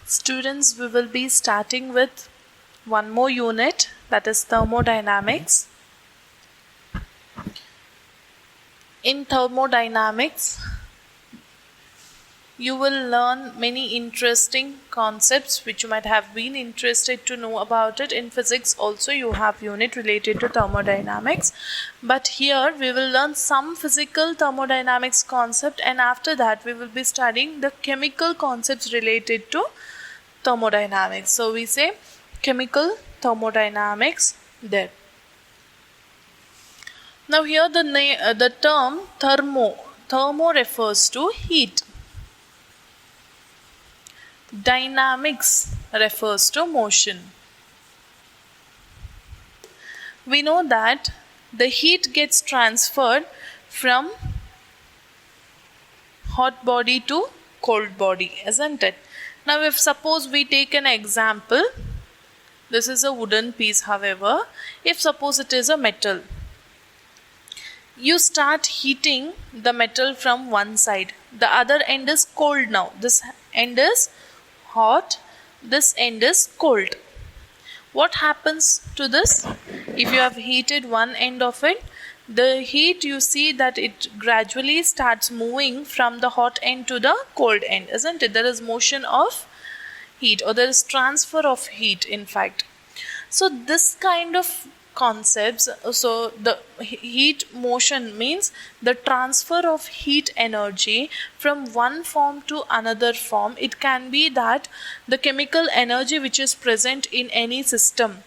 Students, we will be starting with one more unit, that is thermodynamics. In thermodynamics, you will learn many interesting concepts which you might have been interested to know about it. In physics also you have unit related to thermodynamics, but here we will learn some physical thermodynamics concept, and after that we will be studying the chemical concepts related to thermodynamics. So we say chemical thermodynamics there. Now here the term thermo refers to heat. Dynamics refers to motion. We know that the heat gets transferred from hot body to cold body, isn't it? Now if suppose we take an example, this is a wooden piece, however, if suppose it is a metal, you start heating the metal from one side, the other end is cold now, this end is hot, this end is cold. What happens to this? If you have heated one end of it, the heat, you see that it gradually starts moving from the hot end to the cold end, isn't it? There is motion of heat, or there is transfer of heat, in fact. So this kind of concepts, so the heat motion means the transfer of heat energy from one form to another form. It can be that the chemical energy which is present in any system,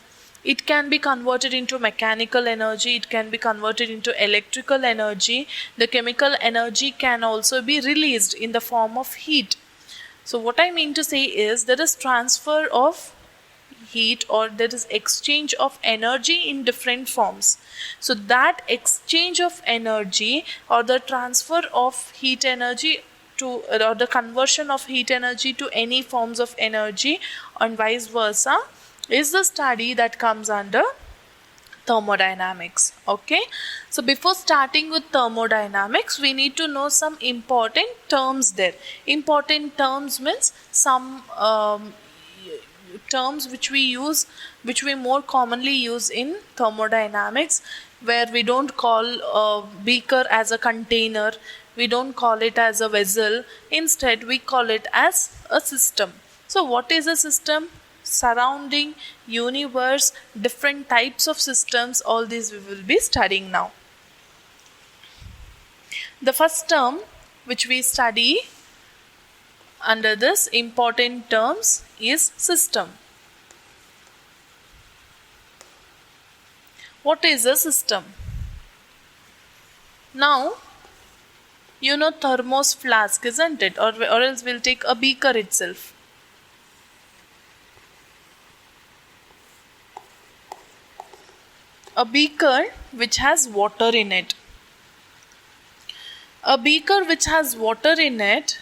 it can be converted into mechanical energy, it can be converted into electrical energy. The chemical energy can also be released in the form of heat. So what I mean to say is there is transfer of heat, or there is exchange of energy in different forms. So that exchange of energy, or the transfer of heat energy to, or the conversion of heat energy to any forms of energy and vice versa, is the study that comes under thermodynamics. Okay, so before starting with thermodynamics, we need to know some important terms there. Important terms means some terms which we more commonly use in thermodynamics, where we don't call a beaker as a container, we don't call it as a vessel, instead we call it as a system. So what is a system? Surrounding, universe, different types of systems, all these we will be studying now. The first term which we study under this important terms is system. What is a system? Now, you know thermos flask, isn't it? Or else we'll take a beaker itself. A beaker which has water in it. A beaker which has water in it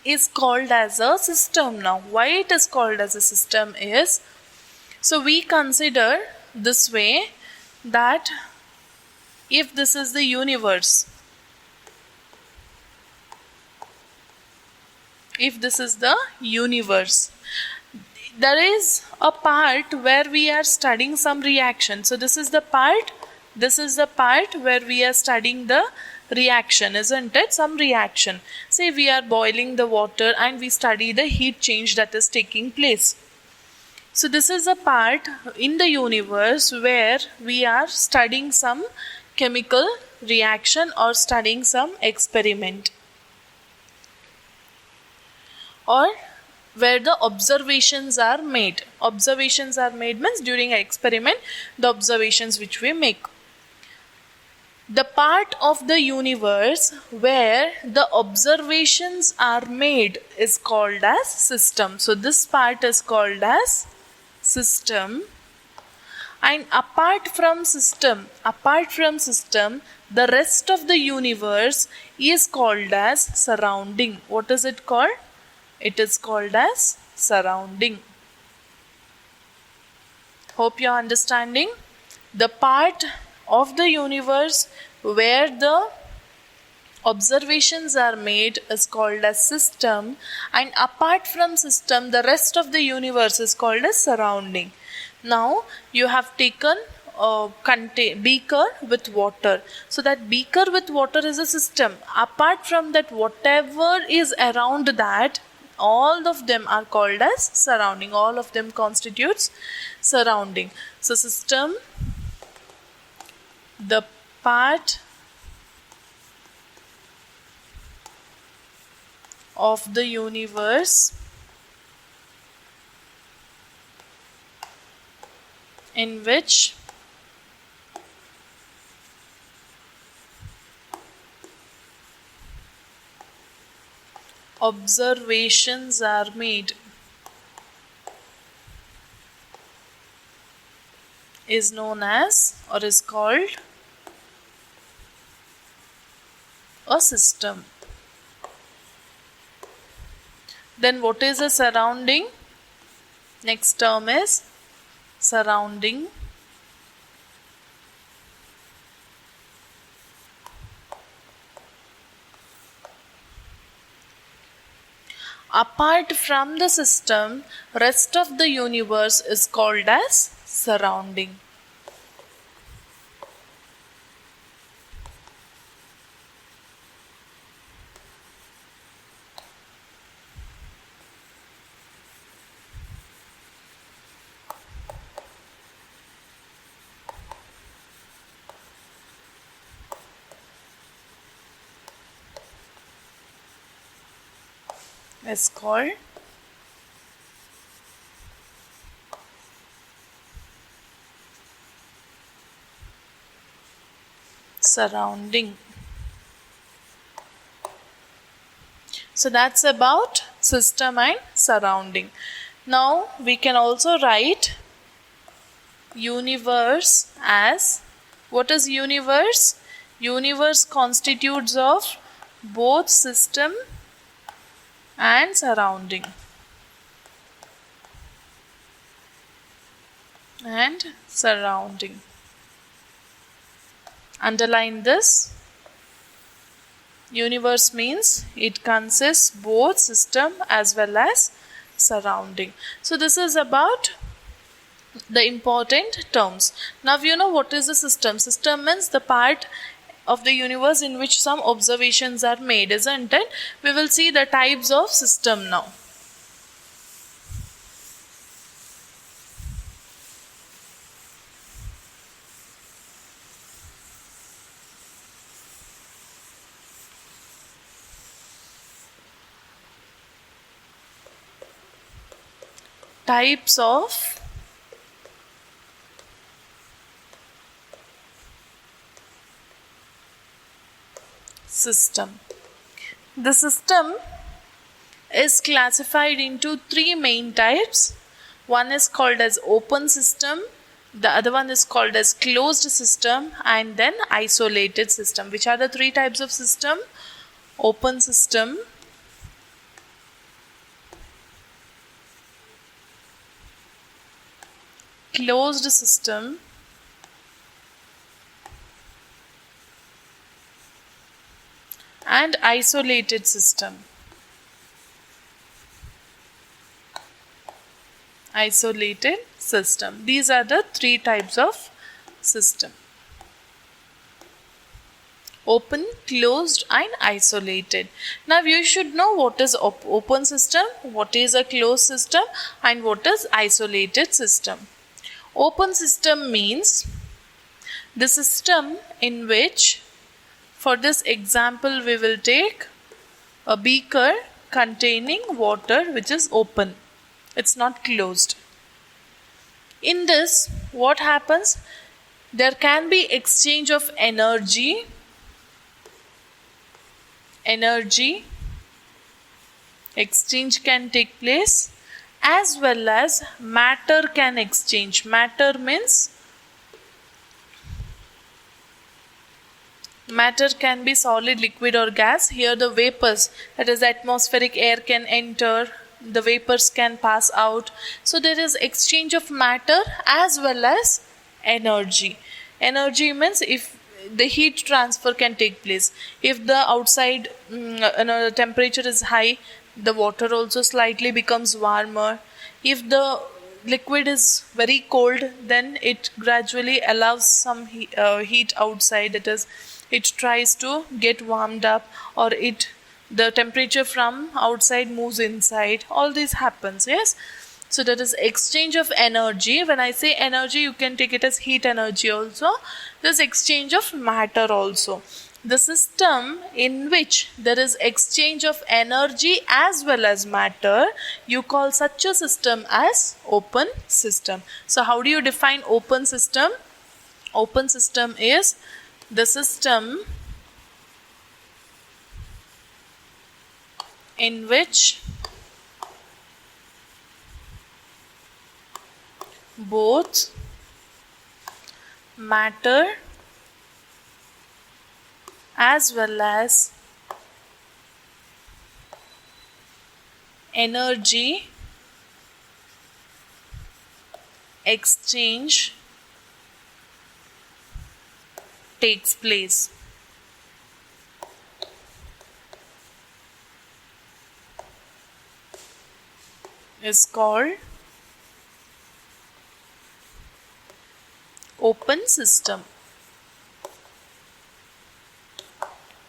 is called as a system. Now, why it is called as a system is, so we consider this way that if this is the universe, there is a part where we are studying some reaction. So this is the part where we are studying the reaction, isn't it? Some reaction. Say we are boiling the water and we study the heat change that is taking place. So this is a part in the universe where we are studying some chemical reaction or studying some experiment, or where the observations are made. Observations are made means during an experiment, the observations which we make. The part of the universe where the observations are made is called as system. So this part is called as system. And apart from system, the rest of the universe is called as surrounding. What is it called? It is called as surrounding. Hope you are understanding. The part of the universe where the observations are made is called as system, and apart from system the rest of the universe is called as surrounding. Now you have taken a beaker with water, so that beaker with water is a system. Apart from that, whatever is around that, all of them are called as surrounding. All of them constitutes surrounding. So system, the part of the universe in which observations are made is known as, or is called, a system. Then what is a surrounding? Next term is surrounding. Apart from the system, rest of the universe is called as surrounding. Is called surrounding. So that's about system and surrounding. Now we can also write universe as, what is universe? Universe constitutes of both system and surrounding. And surrounding. Underline this. Universe means it consists both system as well as surrounding. So this is about the important terms. Now you know what is a system. System means the part of the universe in which some observations are made, isn't it? We will see the types of system now. Types of system. The system is classified into three main types. One is called as open system, the other one is called as closed system, and then isolated system. Which are the three types of system? Open system, closed system, and isolated system. Isolated system. These are the three types of system. Open, closed, and isolated. Now you should know what is open system, what is a closed system, and what is isolated system. Open system means the system in which, for this example, we will take a beaker containing water which is open. It's not closed. In this, what happens? There can be exchange of energy. Energy exchange can take place, as well as matter can exchange. Matter means matter can be solid, liquid, or gas. Here the vapors, that is atmospheric air, can enter, the vapors can pass out. So there is exchange of matter as well as energy. Energy means if the heat transfer can take place. If the outside temperature is high, the water also slightly becomes warmer. If the liquid is very cold, then it gradually allows some heat outside. That is, it tries to get warmed up, or the temperature from outside moves inside. All this happens, yes. So that is exchange of energy. When I say energy, you can take it as heat energy also. There's exchange of matter also. The system in which there is exchange of energy as well as matter, you call such a system as open system. So how do you define open system? Open system is the system in which both matter as well as energy exchange takes place. Is called open system.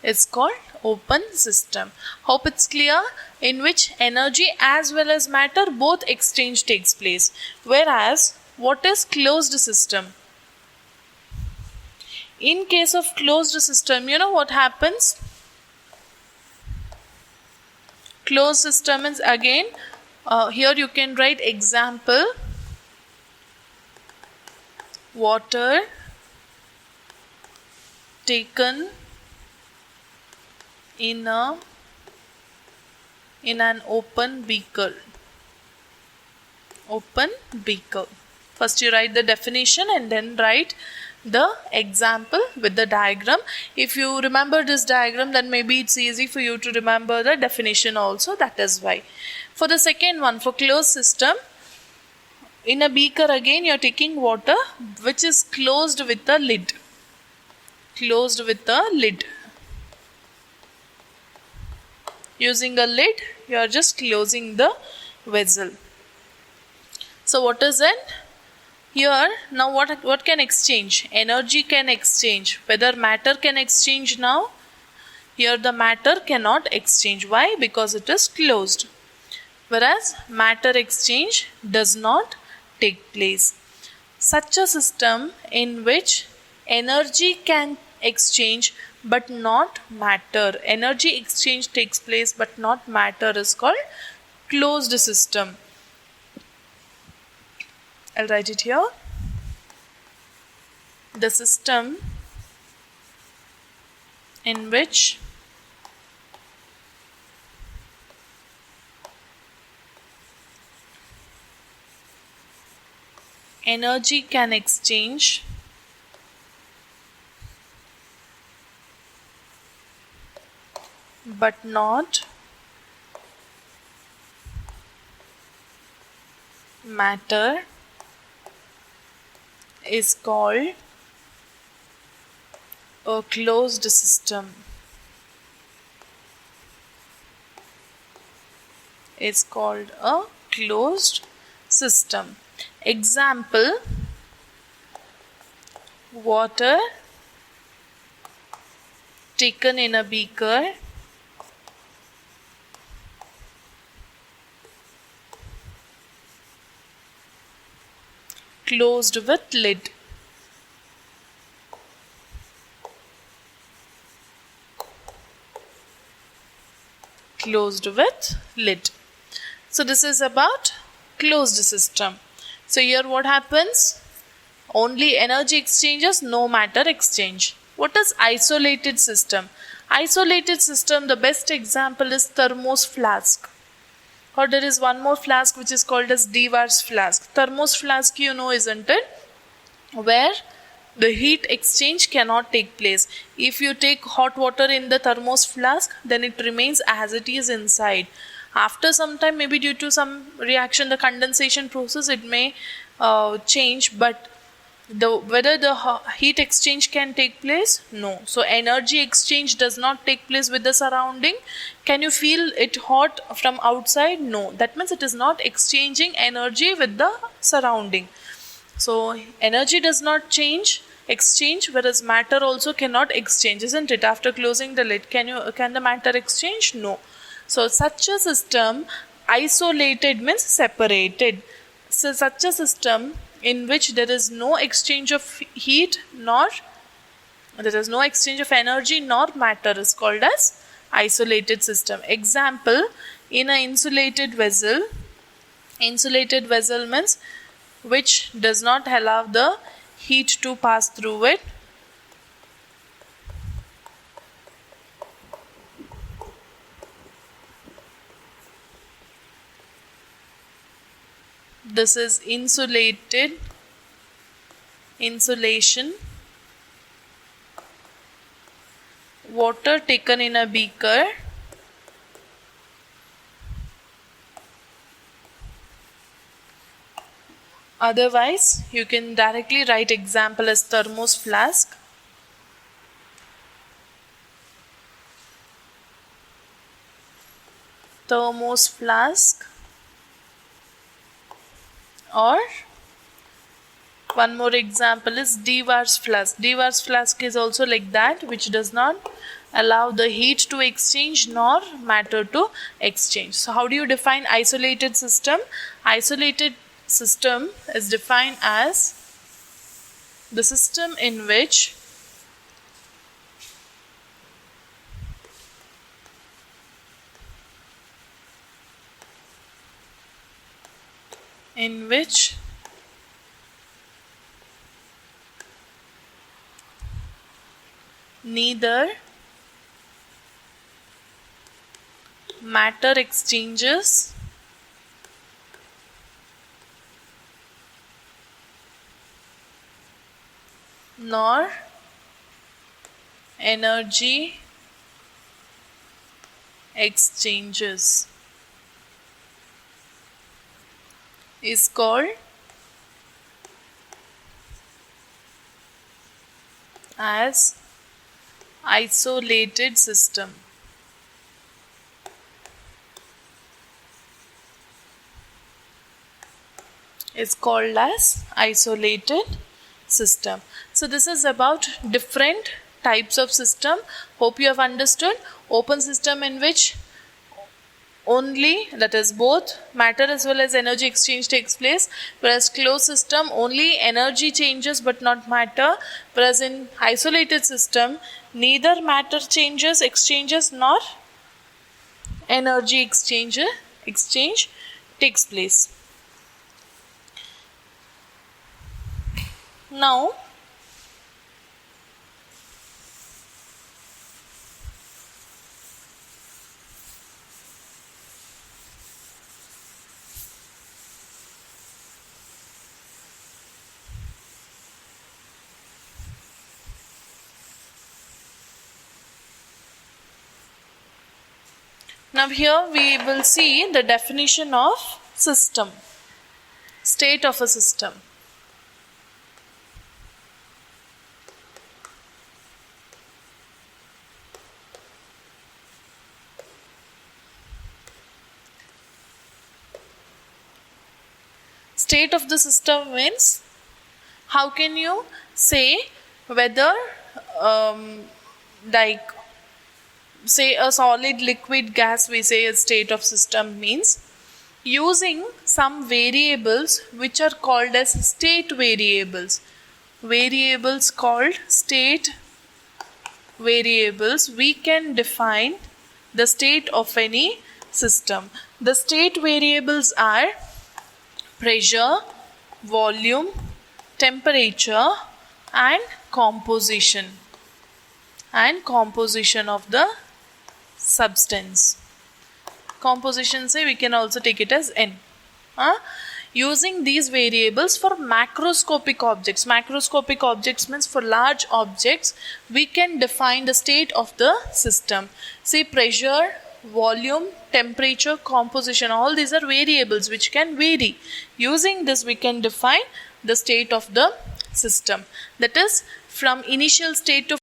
It's called open system. Hope it's clear. In which energy as well as matter both exchange takes place. Whereas, what is closed system? In case of closed system, you know what happens? Closed system is again, here you can write example, water taken in an open beaker. Open beaker. First you write the definition and then write the example with the diagram. If you remember this diagram, then maybe it's easy for you to remember the definition also. That is why. For the second one, for closed system, in a beaker again you are taking water which is closed with a lid. Closed with a lid. Using a lid, you are just closing the vessel. So what is it? Here, now what can exchange? Energy can exchange. Whether matter can exchange now? Here the matter cannot exchange. Why? Because it is closed. Whereas matter exchange does not take place. Such a system in which energy can exchange but not matter. Energy exchange takes place but not matter is called closed system. I'll write it here. The system in which energy can exchange but not matter is called a closed system. Is called a closed system. Example, water taken in a beaker closed with lid. Closed with lid. So this is about closed system. So here what happens? Only energy exchanges, no matter exchange. What is isolated system? Isolated system, the best example is thermos flask. Or there is one more flask which is called as Dewar's flask. Thermos flask you know, isn't it? Where the heat exchange cannot take place. If you take hot water in the thermos flask, then it remains as it is inside. After some time, maybe due to some reaction, the condensation process, it may change, but whether the heat exchange can take place? No. So energy exchange does not take place with the surrounding. Can you feel it hot from outside? No. That means it is not exchanging energy with the surrounding. So energy does not exchange, whereas matter also cannot exchange, isn't it? After closing the lid, can the matter exchange? No. So such a system, isolated means separated. So such a system in which there is no exchange of heat nor there is no exchange of energy nor matter is called as isolated system. Example, in an insulated vessel means which does not allow the heat to pass through it. This is insulation. Water taken in a beaker. Otherwise, you can directly write example as thermos flask. Thermos flask. Or one more example is Dewar's flask. Dewar's flask is also like that, which does not allow the heat to exchange nor matter to exchange. So how do you define isolated system? Isolated system is defined as the system in which neither matter exchanges nor energy exchanges is called as isolated system. Is called as isolated system. So this is about different types of system. Hope you have understood. Open system in which only, that is both matter as well as energy exchange takes place, whereas closed system only energy changes but not matter, whereas in isolated system neither matter exchanges nor energy exchange takes place. Now here we will see the definition of system, state of a system. State of the system means how can you say whether like say a solid, liquid, gas, we say a state of system means using some variables which are called as state variables. Variables called state variables, we can define the state of any system. The state variables are pressure, volume, temperature and composition of the substance. Composition say we can also take it as N. Using these variables for macroscopic objects. Macroscopic objects means for large objects we can define the state of the system. Say pressure, volume, temperature, composition, all these are variables which can vary. Using this we can define the state of the system. That is, from initial state to